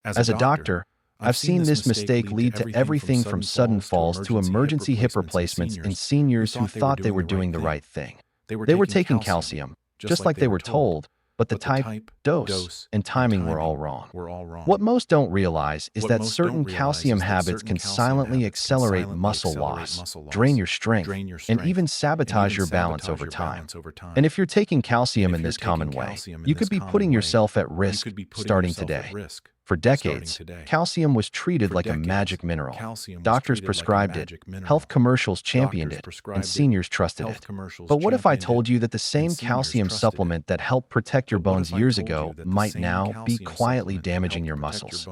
As a doctor, I've seen this mistake lead to everything from sudden falls to emergency hip replacements in seniors who thought they were doing the right thing. They were taking calcium, just like they were told, but the type, dose, and timing were all wrong. What most don't realize is that certain calcium habits can silently accelerate muscle loss, drain your strength, and even sabotage your balance over time. And if you're taking calcium in this common way, you could be putting yourself at risk starting today. For decades, calcium was treated like a magic mineral. Doctors prescribed it, health commercials championed it, and seniors trusted it. But what if I told you that the same calcium supplement that helped protect your bones years ago might now be quietly damaging your muscles?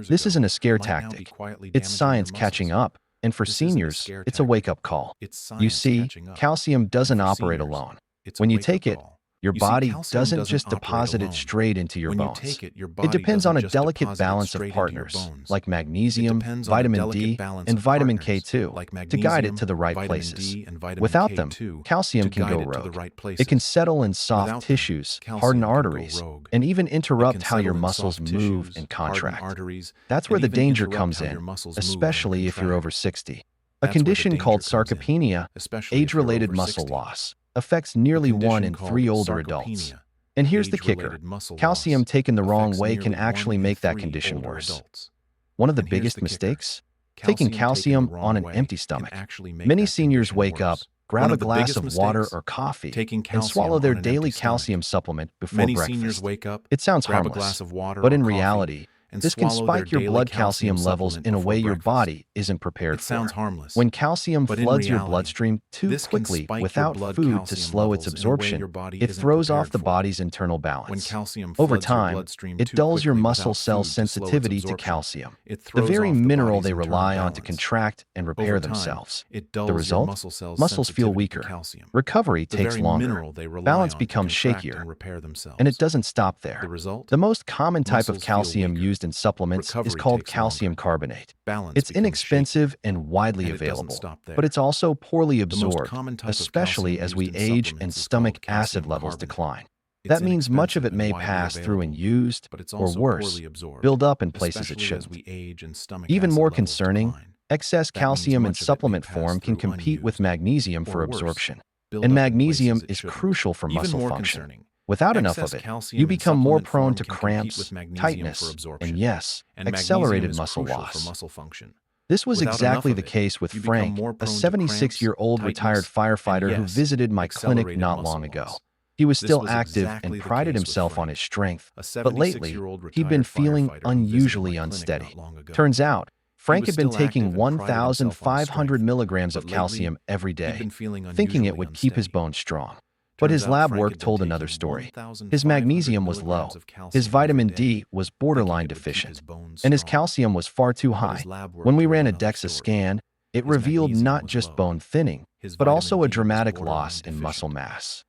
This isn't a scare tactic. It's science catching up. And for seniors, it's a wake-up call. You see, calcium doesn't operate alone. When you take it, your body doesn't just deposit it straight into your bones. It depends on a delicate balance of partners, like magnesium, vitamin D, and vitamin K2, to guide it to the right places. Without them, calcium can go rogue. It can settle in soft tissues, harden arteries, and even interrupt how your muscles move and contract. That's where the danger comes in, especially if you're over 60. A condition called sarcopenia, age-related muscle loss, affects nearly 1 in 3 older adults. And here's the kicker. Calcium taken the wrong way can actually make that condition worse. One of the biggest mistakes? Taking calcium on an empty stomach. Many seniors wake up, grab a glass of water or coffee, and swallow their daily calcium supplement before breakfast. It sounds harmless, but in reality, this can spike your blood calcium levels in a way your body isn't prepared for. When calcium floods your bloodstream too quickly without food to slow its absorption, it throws off the body's internal balance. Over time, it dulls your muscle cells' sensitivity to calcium, the very mineral they rely on to contract and repair themselves. The result? Muscles feel weaker. Recovery takes longer. Balance becomes shakier. And it doesn't stop there. The most common type of calcium used in supplements is called calcium carbonate. It's inexpensive and widely available, but it's also poorly absorbed, especially as we age and stomach acid levels decline. That means much of it may pass through unused, or worse, build up in places it shouldn't. Even more concerning, excess calcium in supplement form can compete with magnesium for absorption. And magnesium is crucial for muscle function. Without enough of it, you become more prone to cramps, tightness, and yes, accelerated muscle loss. This was exactly the case with Frank, a 76-year-old retired firefighter who visited my clinic not long ago. He was still active and prided himself on his strength, but lately, he'd been feeling unusually unsteady. Turns out, Frank had been taking 1,500 milligrams of calcium every day, thinking it would keep his bones strong. But his lab work told another story. His magnesium was low, his vitamin D was borderline deficient, and his calcium was far too high. When we ran a DEXA scan, it revealed not just bone thinning, but also a dramatic loss in muscle mass.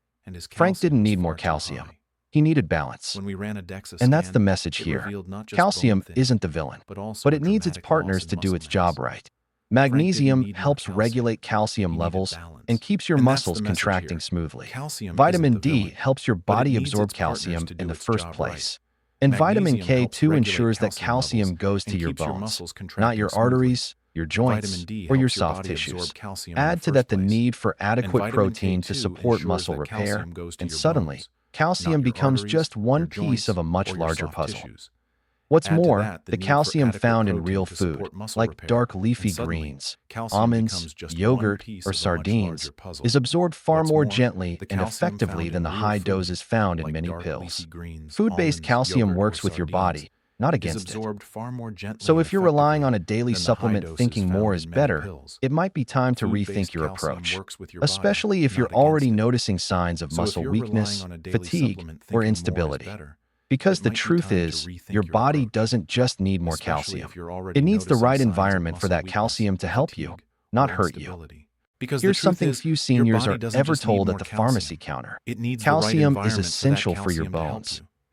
Frank didn't need more calcium. He needed balance. And that's the message here. Calcium isn't the villain, but it needs its partners to do its job right. Magnesium helps regulate calcium levels and keeps your muscles contracting smoothly. Vitamin D helps your body absorb calcium in the first place. And vitamin K2 ensures that calcium goes to your bones, not your arteries, your joints, or your soft tissues. Add to that the need for adequate protein to support muscle repair, and suddenly, calcium becomes just one piece of a much larger puzzle. What's more, the calcium found in real food, like dark leafy greens, almonds, yogurt, or sardines, is absorbed far more gently and effectively than the high doses found in many pills. Food-based calcium works with your body, not against it. So if you're relying on a daily supplement thinking more is better, it might be time to rethink your approach, especially if you're already noticing signs of muscle weakness, fatigue, or instability. Because the truth is, your body doesn't just need more calcium. It needs the right environment for that calcium to help you, not hurt you. Here's something few seniors are ever told at the pharmacy counter. Calcium is essential for your bones,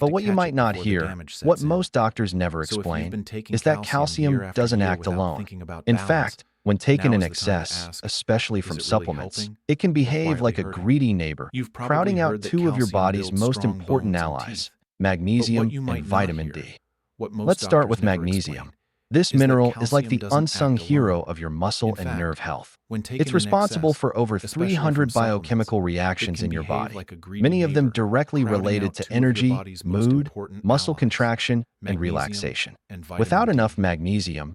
But to what you catch might it not before the hear, damage sets what in. most doctors never So if you've explain, been taking is that calcium year calcium after doesn't year act without alone. thinking about In balance, fact, when taken now in is the time to excess, ask, especially is from it really supplements, helping it can or behave like quietly a hurting? greedy neighbor, You've probably crowding out heard that two of your calcium body's builds most strong important bones and allies, teeth. But what magnesium you and might not vitamin hear, D. what most Let's start doctors with never magnesium. explain, This is that mineral is like calcium the doesn't unsung act hero alone. of your In muscle and fact, nerve health. when It's taken in responsible excess, for over especially from 300 supplements, biochemical it reactions can in your behave body, like a greedy many of them neighbor, directly crowding related out to two of your energy, body's most mood, important muscle allies, contraction, and magnesium relaxation. and vitamin Without enough D. magnesium,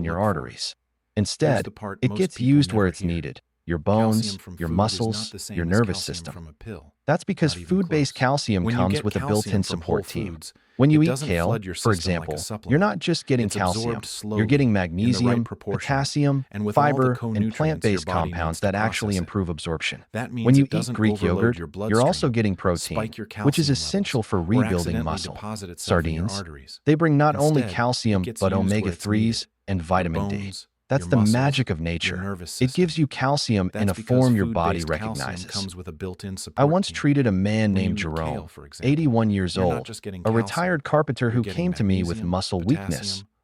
in your look for. arteries. Here's Instead, the part it most gets people used never where it's hear. needed: your Calcium bones, from your food is muscles, not the same your as nervous calcium system. from a pill. That's because Not even food-based close. calcium When you comes get with a calcium built-in from whole support team. foods, When you it eat doesn't kale, flood your for system like a example, supplement. you're not just getting It's calcium, absorbed slowly, you're getting in the magnesium, right proportions, potassium, and with all the fiber, co-nutrients and your plant-based body needs compounds to that actually process it. improve absorption. That means When you it eat doesn't Greek overload yogurt, your you're also bloodstream, getting protein, spike your which is calcium essential levels, for or rebuilding accidentally muscle. deposit itself in your Sardines, arteries. they bring not only Instead, it calcium gets but used where it's needed: omega-3s and your vitamin D. bones, That's your the muscles, magic of your nature. nervous It gives system. you calcium in That's a because form your body food-based calcium recognizes. comes with a built-in I support once team. treated a man When you named eat Jerome, kale, for example, 81 years you're not old, just getting a calcium, retired carpenter you're who getting came to me with magnesium, muscle weakness. potassium,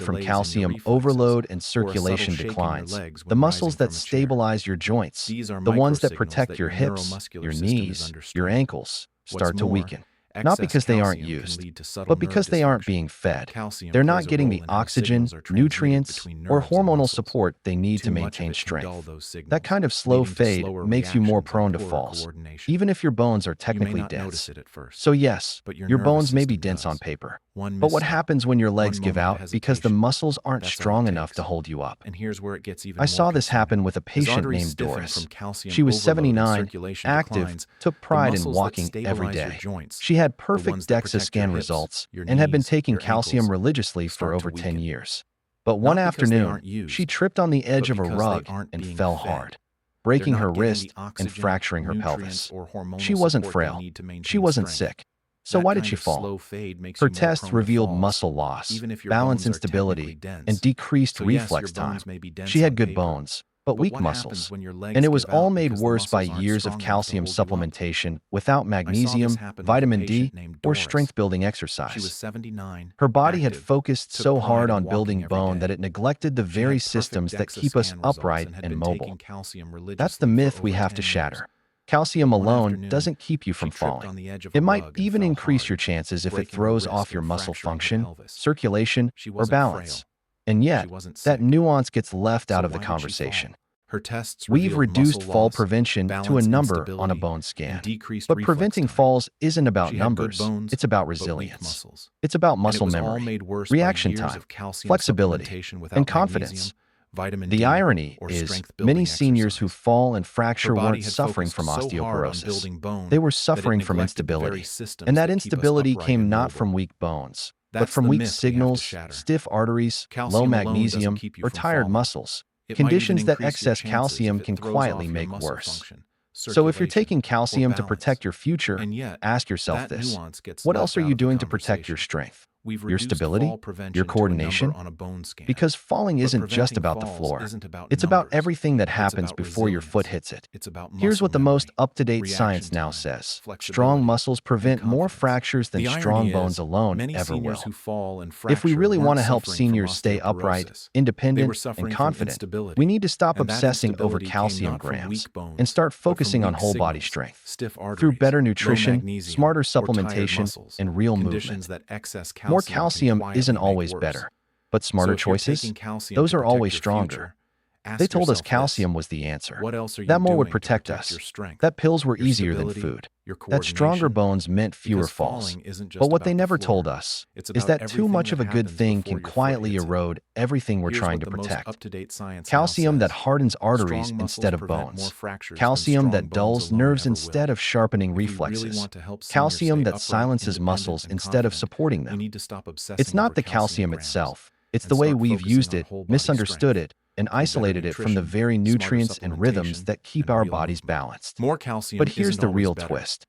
stiffen from calcium overload and circulation declines. The muscles that stabilize your joints, the ones that protect your hips, your knees, your ankles, start to weaken. Not because they aren't used, but because they aren't being fed. They're not getting the oxygen, nutrients, or hormonal support they need to maintain strength. That kind of slow fade makes you more prone to falls, even if your bones are technically dense. So yes, your bones may be dense on paper. But what happens when your legs give out because the muscles aren't strong enough to hold you up? And here's where it gets even I saw more this concerning. happen with a As patient arteries named stiffen Doris. from calcium She was overload and 79, circulation active, declines, took the pride in muscles that walking every stabilize your day. joints, She had the perfect ones that DEXA protect your scan hips, results your and had been knees, taking your calcium ankles, religiously for start to over 10 weaken. years. But one Not because they afternoon, aren't used, she tripped on the edge but of a because they rug aren't and being fell fed. hard. breaking her not getting wrist the and oxygen, fracturing her nutrients, pelvis. or hormonal She wasn't support they frail. need to maintain She wasn't strength. sick. So That why did kind she of fall? slow fade makes Her you more tests prone to revealed falls, muscle loss, even if your balance bones are technically instability, dense. and decreased So yes, reflex your time. bones may be dense She had on good paper, bones, but but weak what happens muscles. when your legs And it was give all out made because the worse by muscles aren't years of strong enough to calcium hold you up? supplementation without I saw this magnesium, happen with a vitamin patient D, named or Doris. strength-building She exercise. was 79, Her body had active, focused took so pride hard in on walking building every bone day. that it neglected the She very had perfect systems that DEXA keep us scan results upright and had and been mobile. taking calcium religiously That's the for myth we over have to 10 shatter. years. Calcium But one alone afternoon, doesn't keep you she from tripped falling. on the edge of It a might rug and even fell increase hard, your chances if it breaking her throws off wrist your and muscle fracturing her function, pelvis. circulation, She or wasn't balance. frail. And She yet, wasn't that sick. nuance gets left So out of the why did she conversation. fall? Her tests We've revealed muscle reduced fall loss, prevention to a balance number on a instability, bone and scan. decreased But reflex preventing time. falls isn't about She had good numbers, bones, it's about but weak resilience. muscles. It's about And it muscle was all memory, made worse reaction by years time, of calcium flexibility, supplementation without and magnesium, confidence. vitamin The D, irony or is, strength-building many seniors who exercise. fall and Her fracture body weren't had suffering focused from so hard on osteoporosis. building bone They were that it suffering from neglected the very instability. systems And that that keep us instability upright came and not mobile. from weak bones, but That's from the weak myth we have to signals, shatter. stiff arteries, low Calcium alone doesn't magnesium, keep you or from tired falling. muscles. It might even Conditions that increase your excess chances calcium if it can throws quietly off your make muscle worse. function, So if you're taking circulation, or calcium to protect balance. your future, And yet, ask yourself that this. nuance gets What left else are out you of the doing to protect your conversation. strength? We've Your reduced stability? fall prevention Your to a coordination? number on a bone scan. Because falling But isn't just preventing about the falls floor. isn't about It's about numbers. everything that It's happens about before your foot resilience. hits it. It's about Here's muscle what the most memory, up-to-date reaction science now time, says. Strong flexibility, muscles and prevent more confidence. fractures than The strong irony bones is, alone many ever seniors will. who fall and If we fracture really want weren't to help suffering from seniors stay upright, osteoporosis. They were independent, suffering and from confident, instability. we need to stop And that obsessing over instability came calcium not from grams weak bones, and start but from focusing on weak whole body signals, strength. stiff arteries, Through better low nutrition, magnesium, smarter or tired supplementation, muscles, and real conditions movement. that excess More calcium can calcium quietly isn't make always worse. better, but So smarter if you're choices? taking calcium Those to are protect always your stronger. future, ask They told us yourself this: calcium was the answer. what else are you That more would doing to protect protect us. your strength, That pills were your easier than stability, food. your That stronger coordination? bones meant fewer Because falls. falling isn't just But what about they the never floor. told us It's is about that too everything much that of a good happens thing before can your foot quietly hits it. erode everything we're Here's trying what to the most protect. up-to-date science Calcium now that says. hardens arteries Strong muscles instead of prevent more bones. fractures than Calcium strong that bones dulls alone nerves ever instead will. of sharpening If we really reflexes. want to help seniors Calcium stay that upright, silences independent, muscles and instead of confident, supporting we them. need to stop obsessing It's not over the calcium calcium grams itself. It's and the way start we've focusing used on it, whole body misunderstood strength. it, and Through better isolated it from the nutrition, very smarter nutrients and rhythms supplementation, that keep and our real bodies movement. balanced. More calcium But here's isn't the always real better, twist.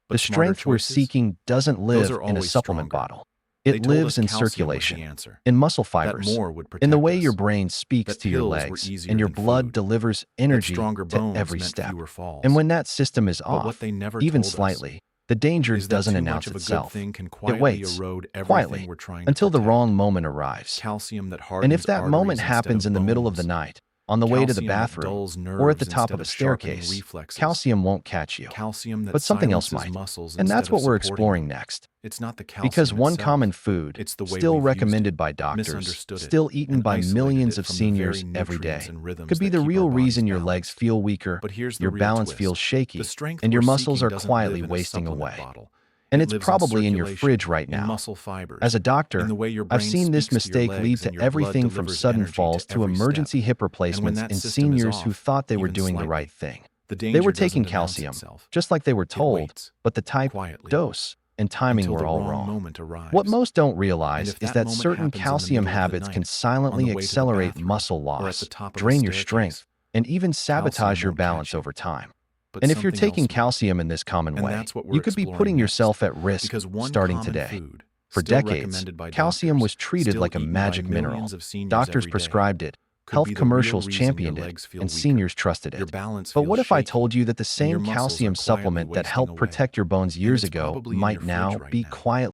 but The smarter strength we're choices, seeking doesn't those live are in a always supplement stronger. bottle. They It told lives us in calcium was the circulation, answer, in muscle that fibers, more would in the protect way your us, brain speaks that to your pills were legs, easier and your than blood food, delivers that energy stronger to bones every meant step. fewer falls. And when that system is But what off, they never even told us slightly, the danger is that doesn't too announce much of a good itself. thing can It quietly waits, erode everything quietly, we're trying to until the protect. wrong moment arrives. Calcium that And if hardens that moment arteries happens instead in of the middle of the bones, night, on the way to the calcium that bathroom, dulls or at the nerves top of instead a of sharpening staircase, reflexes, calcium won't catch you. calcium that But something else silences might. muscles And that's instead what of we're supporting exploring them. next. It's not the Because calcium one itself, common food, it's the way still we've used recommended it, by doctors, misunderstood it, still eaten and by isolated millions it of from the seniors very every nutrients day, and rhythms could be that the keep our real bodies reason your legs balanced. feel weaker, But here's the your real balance twist. feels The shaky, strength and your we're muscles seeking are doesn't live quietly in a wasting supplement away. bottle. And It it's lives probably in your circulation, fridge right in now. muscle fibers, As a in doctor, the way your I've brain seen this speaks to your mistake lead legs and to your blood everything from delivers sudden energy falls to every step. emergency hip And when replacements that in system is seniors who off, thought they were even doing the slightly, right thing. the They danger were taking doesn't announce calcium, itself. just like they were It told, waits, but the type, quietly, dose, and timing until were the all wrong wrong. moment arrives. What most don't And realize if is that that moment certain happens in the calcium middle of the habits can night, on silently the way to the accelerate bathroom, muscle or at loss, the top of a drain your staircase, strength, and even sabotage calcium your won't catch balance you. over time. But And if you're something taking else might. calcium in this common And way, that's what we're you could be exploring putting next. yourself at risk Because one starting common today. food, For still decades, recommended by calcium doctors, was treated still like a eaten by magic mineral. millions of seniors Doctors every day, prescribed it, could health be the real commercials reason your championed it, legs feel and weaker, seniors trusted your it. balance But feels what if I shaky, told you that the and your same muscles are calcium quietly supplement that wasting helped away? protect your bones And years it's ago probably in your might fridge now right be now. quietly